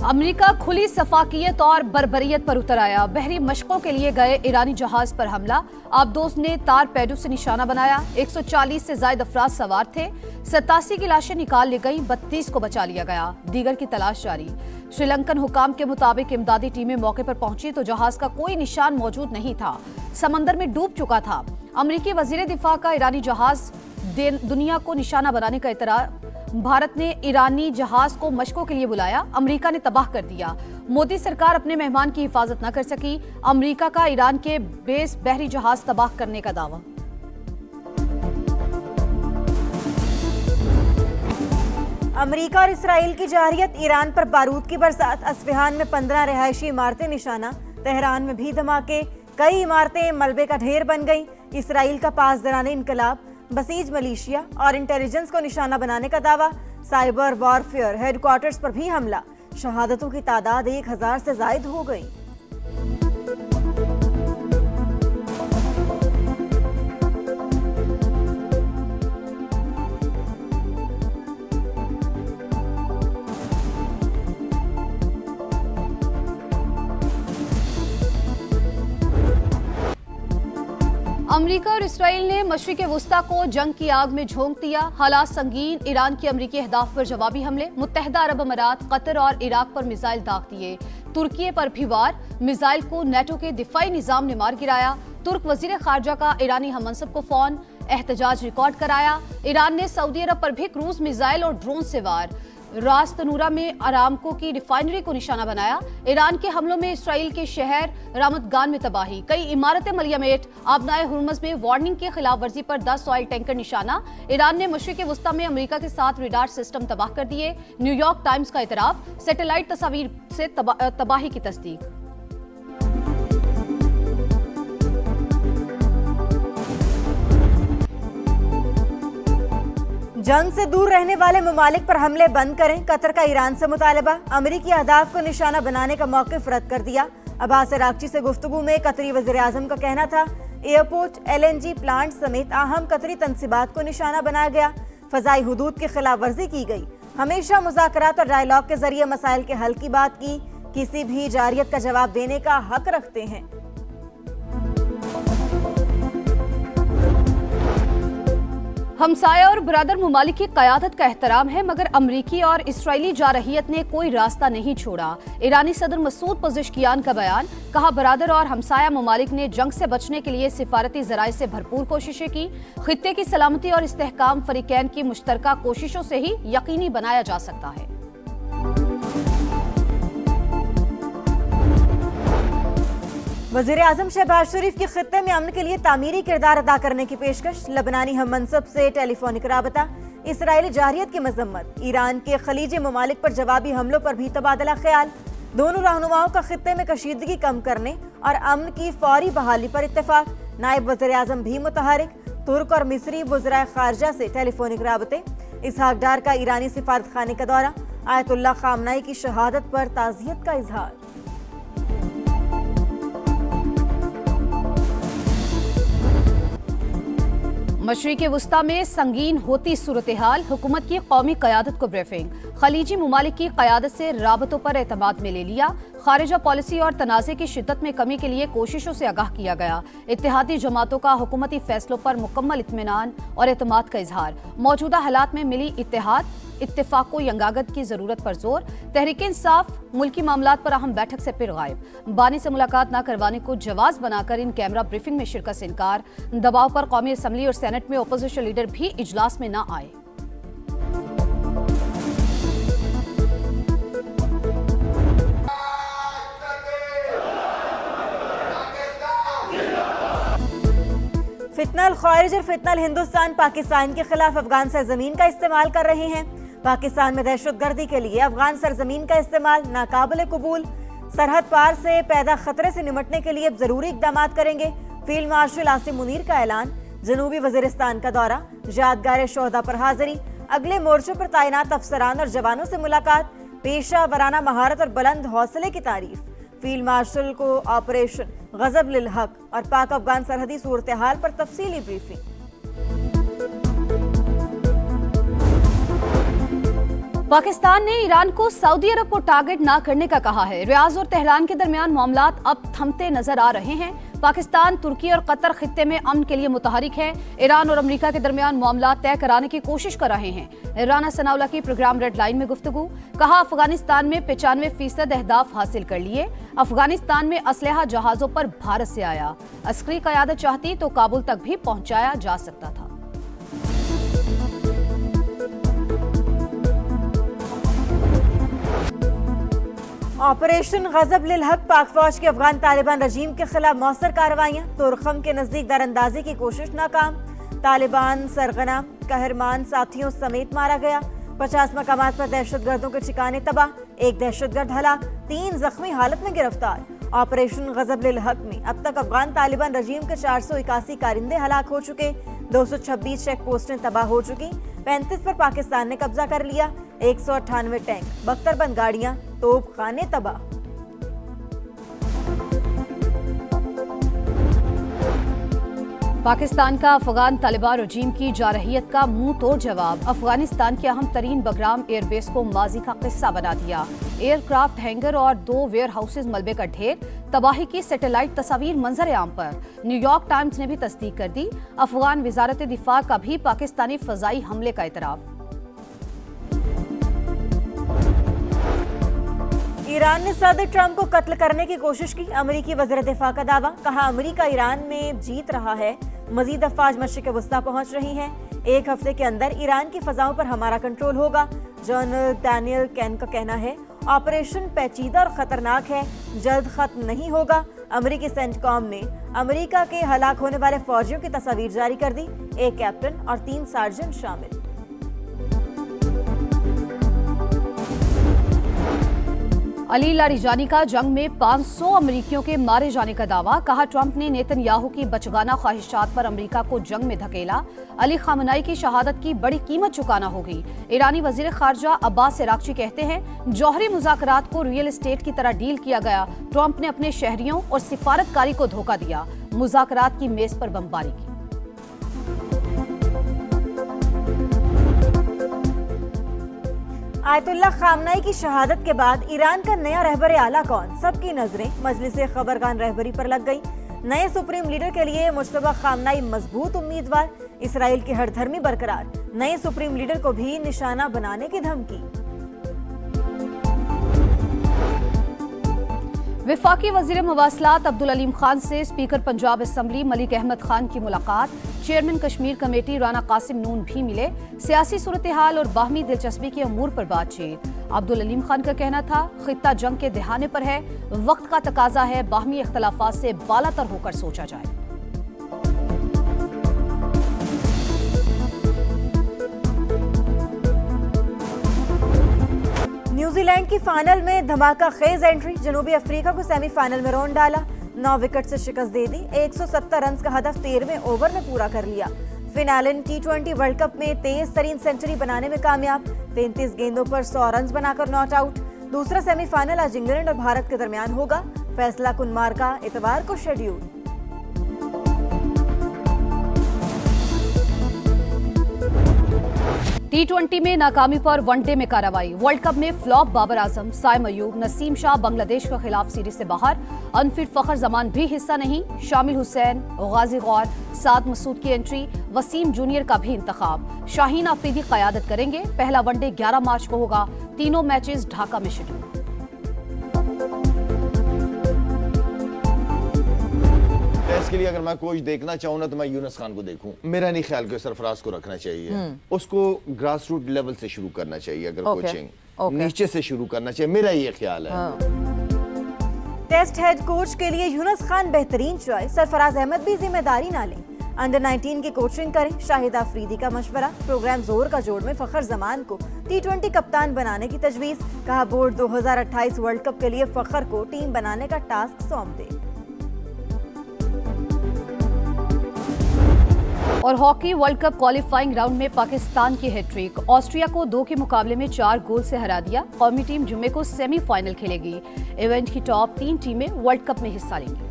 America खुली सफाकियत और बर्बरियत पर उतर आया। बहरी मशकों के लिए गए ईरानी जहाज पर हमला। आबदोज ने तार पैडों से निशाना बनाया। 140 से ज्यादा अफराद सवार थे। 87 की लाशें निकाल ली गईं, 32 को बचा लिया गया। दीगर की तलाश जारी। श्रीलंकन हुकाम के मुताबिक इमदादी टीमें मौके पर पहुंची तो जहाज का कोई निशान मौजूद नहीं था, समंदर में डूब चुका था। अमेरिकी वजीर दिफा का ईरानी जहाज दुनिया को निशाना बनाने का इतराज। भारत ने ईरानी जहाज को मशकों के लिए बुलाया, अमेरिका ने तबाह कर दिया। मोदी सरकार अपने मेहमान की हिफाजत न कर सकी। अमेरिका का ईरान के बेस बहरी जहाज तबाह करने का दावा। अमेरिका और इसराइल की जारहियत, ईरान पर बारूद की बरसात, अस्फहान में 15 रिहायशी इमारतें निशाना, तेहरान में भी धमाके, कई इमारतें मलबे का ढेर बन गईं। इसराइल का पासदाराने इनकलाब, बसीज मलेशिया और इंटेलिजेंस को निशाना बनाने का दावा। साइबर वॉरफेयर हेडक्वार्टर्स पर भी हमला। शहादतों की तादाद 1000 से जायद हो गई। अमेरिका और इसराइल ने मशरिक़ वुस्ता को जंग की आग में झोंक दिया। हालात संगीन। ईरान की अमेरिकी अहदाफ पर जवाबी हमले। मुत्तहिदा अरब अमारात, कतर और इराक पर मिसाइल दाग दिए। तुर्की पर भी वार। मिसाइल को नेटो के दिफाई निजाम ने मार गिराया। तुर्क वजीर खारजा का ईरानी हममनसब को फोन, एहतजाज रिकॉर्ड कराया। ईरान ने सऊदी अरब पर भी क्रूज मिसाइल और ड्रोन से वार। रास तनूरा में अरामको की रिफाइनरी को निशाना बनाया। ईरान के हमलों में इसराइल के शहर रामतगान में तबाही, कई इमारतें मलियामेट। आबनाए हुर्मज में वार्निंग की खिलाफ वर्जी पर 10 ऑयल टैंकर निशाना। ईरान ने मशरिक़ वुस्ता में अमेरिका के साथ रडार सिस्टम तबाह कर दिए। न्यूयॉर्क टाइम्स का इतराफ, सैटेलाइट तस्वीर से तबाही की तस्दीक। जंग से दूर रहने वाले ममालिक पर हमले बंद करें, कतर का ईरान से मुतालबा। अमेरिकी अहदाफ को निशाना बनाने का मौक़िफ़ रद्द कर दिया। अब्बास अरागची से गुफ्तगू में कतरी वज़ीर आज़म का कहना था, एयरपोर्ट, LNG प्लांट समेत अहम कतरी तनसीबात को निशाना बनाया गया। फ़ज़ाई हुदूद की खिलाफ वर्जी की गई। हमेशा मुज़ाकरात और डायलॉग के जरिए मसाइल के हल की बात की। किसी भी जारियत का जवाब देने का हक रखते हैं। हमसाया और बरादर ममालिक की क़यादत का एहतराम है, मगर अमरीकी और इसराइली जारहियत ने कोई रास्ता नहीं छोड़ा। ईरानी सदर मसूद पज़ेश्कियान का बयान, कहा बरादर और हमसाया ममालिक ने जंग से बचने के लिए सिफारती ज़राए से भरपूर कोशिशें की। खित्ते की सलामती और इस्तेहकाम फ़रीक़ैन की मुश्तरका कोशिशों से ही यकीनी बनाया जा सकता है। वज़ीर आज़म शहबाज शरीफ की खित्ते में अमन के लिए तामीरी किरदार अदा करने की पेशकश। लबनानी हम मनसब से टेलीफोनिक राबता। इसराइली जारहियत की मजम्मत। ईरान के खलीजी ममालिक पर जवाबी हमलों पर भी तबादला ख्याल। दोनों रहनुमाओं का खित्ते में कशीदगी कम करने और अमन की फौरी बहाली पर इत्तेफाक। नायब वज़ीर आज़म भी मुतहरिक। तुर्क और मिस्री वज़राए खारजा से टेलीफोनिक राबते। इसहाक डार का ईरानी सिफारत खाने का दौरा। आयतुल्लाह खामनाई की शहादत पर ताज़ियत का इजहार। मशरिक़ वुस्ता में संगीन होती सूरत हाल, हुकूमत की कौमी क़यादत को ब्रीफिंग। खलीजी ममालिक की क़यादत से राबतों पर एतमाद में ले लिया। खारिजा पॉलिसी और तनाज़े की शिद्दत में कमी के लिए कोशिशों से आगाह किया गया। इत्तेहादी जमातों का हुकूमती फैसलों पर मुकम्मल इत्मीनान और एतमाद का इजहार। मौजूदा हालात में मिली इत्तेफाक को यंगागत की जरूरत पर जोर। तहरीक इंसाफ मुल्की मामलात पर अहम बैठक से फिर गायब। बानी से मुलाकात न करवाने को जवाज बनाकर इन कैमरा ब्रीफिंग में शिरकत से इनकार। दबाव पर कौमी असम्बली और सेनेट में अपोजिशन लीडर भी इजलास में न आए। फितनल ख्वारिज और फितनल हिंदुस्तान पाकिस्तान के खिलाफ अफगान सरजमीन का इस्तेमाल कर रहे हैं। पाकिस्तान में दहशतगर्दी के लिए अफगान सरजमीन का इस्तेमाल नाकाबिल कबूल। सरहद पार से पैदा खतरे से निपटने के लिए जरूरी इकदाम करेंगे। फील्ड मार्शल आसिम मुनीर का ऐलान। जनूबी वजीरिस्तान का दौरा। यादगार शोहदा पर हाजिरी। अगले मोर्चों पर तैनात अफसरान और जवानों से मुलाकात। पेशा वराना महारत और बुलंद हौसले की तारीफ। फील्ड मार्शल को ऑपरेशन गजब लिल हक और पाक अफगान सरहदी सूरत हाल पर तफसीली ब्रीफिंग। पाकिस्तान ने ईरान को सऊदी अरब को टारगेट न करने का कहा है। रियाज और तेहरान के दरमियान मामलात अब थमते नजर आ रहे हैं। पाकिस्तान, तुर्की और कतर खित्ते में अमन के लिए मुतहरिक है। ईरान और अमेरिका के दरमियान मामलात तय कराने की कोशिश कर रहे हैं। राना सनाउल्लाह की प्रोग्राम रेड लाइन में गुफ्तगू, कहा अफगानिस्तान में 95% अहदाफ हासिल कर लिए। अफगानिस्तान में असलहा जहाजों पर भारत से आया। अस्करी क़यादत चाहती तो काबुल तक भी पहुंचाया जा सकता था। ऑपरेशन गजब लिल हक, पाक फौज के अफगान तालिबान रजीम के खिलाफ मौसर कार्रवाइयां। तुरखम के नजदीक दरअंदाजी की कोशिश नाकाम। तालिबान सरगना कहरमान साथियों समेत मारा गया। 50 मकामात पर दहशतगर्दों के ठिकाने तबाह। एक दहशतगर्द हलाक, 3 जख्मी हालत में गिरफ्तार। ऑपरेशन गजब लिल हक में अब तक अफगान तालिबान रजीम के 481 कारिंदे हलाक हो चुके। 226 चेक पोस्टें तबाह हो चुकी। 35 पर पाकिस्तान ने कब्जा कर लिया। 198 टैंक, बख्तरबंद गाड़ियां, तोप खाने तबाह। पाकिस्तान का अफगान तालिबान रजीम की जारहियत का मुंह तोड़ जवाब। अफगानिस्तान के अहम तरीन बगराम एयरबेस को माजी का किस्सा बना दिया। एयरक्राफ्ट हैंगर और 2 वेयर हाउसेज मलबे का ढेर। तबाही की सैटेलाइट तस्वीर मंजर आम पर। न्यूयॉर्क टाइम्स ने भी तस्दीक कर दी। अफगान वजारत दिफा का भी पाकिस्तानी फजाई हमले का इतराफ। ईरान ने सदर ट्रंप को कत्ल करने की कोशिश की। अमेरिकी वज़ीर दिफा का दावा, कहा अमेरिका ईरान में जीत रहा है। मजीद अफवाज मशरिक़ वस्ता पहुंच रही हैं। 1 हफ्ते के अंदर ईरान की फजाओं पर हमारा कंट्रोल होगा। जनरल डैनियल कैन का कहना है ऑपरेशन पेचीदा और खतरनाक है, जल्द खत्म नहीं होगा। अमेरिकी सेंटकॉम ने अमेरिका के हलाक होने वाले फौजियों की तस्वीर जारी कर दी। 1 कैप्टन और 3 सार्जेंट शामिल। अली लारिजानी का जंग में 500 अमेरिकियों के मारे जाने का दावा, कहा ट्रंप ने नेतन्याहू की बचगाना ख्वाहिशात पर अमेरिका को जंग में धकेला। अली खामनाई की शहादत की बड़ी कीमत चुकाना होगी। ईरानी वजीर खारजा अब्बास इराक्ची कहते हैं जौहरी मुज़ाकरात को रियल एस्टेट की तरह डील किया गया। ट्रंप ने अपने शहरियों और सिफारतकारी को धोखा दिया। मुज़ाकरात की मेज पर बमबारी की। आयतुल्लाह खामनाई की शहादत के बाद ईरान का नया रहबर आला कौन? सबकी नजरें मजलिस खबरगान रहबरी पर लग गई। नए सुप्रीम लीडर के लिए मुश्तबा खामनाई मजबूत उम्मीदवार। इसराइल की हरधर्मी बरकरार। नए सुप्रीम लीडर को भी निशाना बनाने की धमकी। वफाकी वजीर मवासलात अब्दुल अलीम खान से स्पीकर पंजाब असम्बली मलिक अहमद खान की मुलाकात। चेयरमैन कश्मीर कमेटी राना कासिम नून भी मिले। सियासी सूरत हाल और बाहमी दिलचस्पी के अमूर पर बातचीत। अब्दुल अलीम खान का कहना था खित्ता जंग के दहाने पर है, वक्त का तकाजा है बाहमी इख्तलाफात से बालातर होकर सोचा जाए। न्यूजीलैंड की फाइनल में धमाका खेज एंट्री। जनूबी अफ्रीका को सेमीफाइनल में रौंद डाला। 9 विकेट से शिकस्त दे दी। 170 रन का हदफ 13वें ओवर में पूरा कर लिया। फिनालन T20 वर्ल्ड कप में तेज तरीन सेंचुरी बनाने में कामयाब। 33 गेंदों पर 100 रन बनाकर नॉट आउट। दूसरा सेमीफाइनल आज इंग्लैंड और भारत के दरमियान होगा। फैसला कुन मार्का इतवार को शेड्यूल। T20 में नाकामी पर वनडे में कार्रवाई। वर्ल्ड कप में फ्लॉप बाबर आजम, साइम अयूब, नसीम शाह बांग्लादेश के खिलाफ सीरीज से बाहर। अनफिट फखर जमान भी हिस्सा नहीं। शामिल हुसैन, गाजी गौर, साद मसूद की एंट्री। वसीम जूनियर का भी इंतखाब। शाहीन आफरीदी क़यादत करेंगे। पहला वनडे 11 मार्च को होगा। तीनों मैचेस ढाका में शेड्यूल। टेस्ट के लिए अगर मैं कोच देखना चाहूँ ना तो मैं यूनुस खान को देखूं। मेरा नहीं ख्याल कि सरफराज को रखना चाहिए। उसको ग्रास रूट लेवल से शुरू करना चाहिए। अगर कोचिंग नीचे से शुरू करना चाहिए, मेरा ये ख्याल है। टेस्ट हेड कोच के लिए यूनुस खान बेहतरीन चॉइस। सरफराज अहमद भी जिम्मेदारी ना लें। अंडर 19 की कोचिंग करें। शाहिद आफरीदी का मशवरा। प्रोग्राम जोर का जोड़ में फखर जमान को T20 कप्तान बनाने की तजवीज। कहा बोर्ड 2028 वर्ल्ड कप के लिए फखर को टीम बनाने का टास्क सौंप दे। और hockey world cup qualifying round में पाकिस्तान की हैट्रिक। ऑस्ट्रिया को 2 के मुकाबले में 4 गोल से हरा दिया। कौमी टीम जुम्मे को सेमीफाइनल खेलेगी। इवेंट की टॉप 3 टीमें वर्ल्ड कप में हिस्सा लेंगी।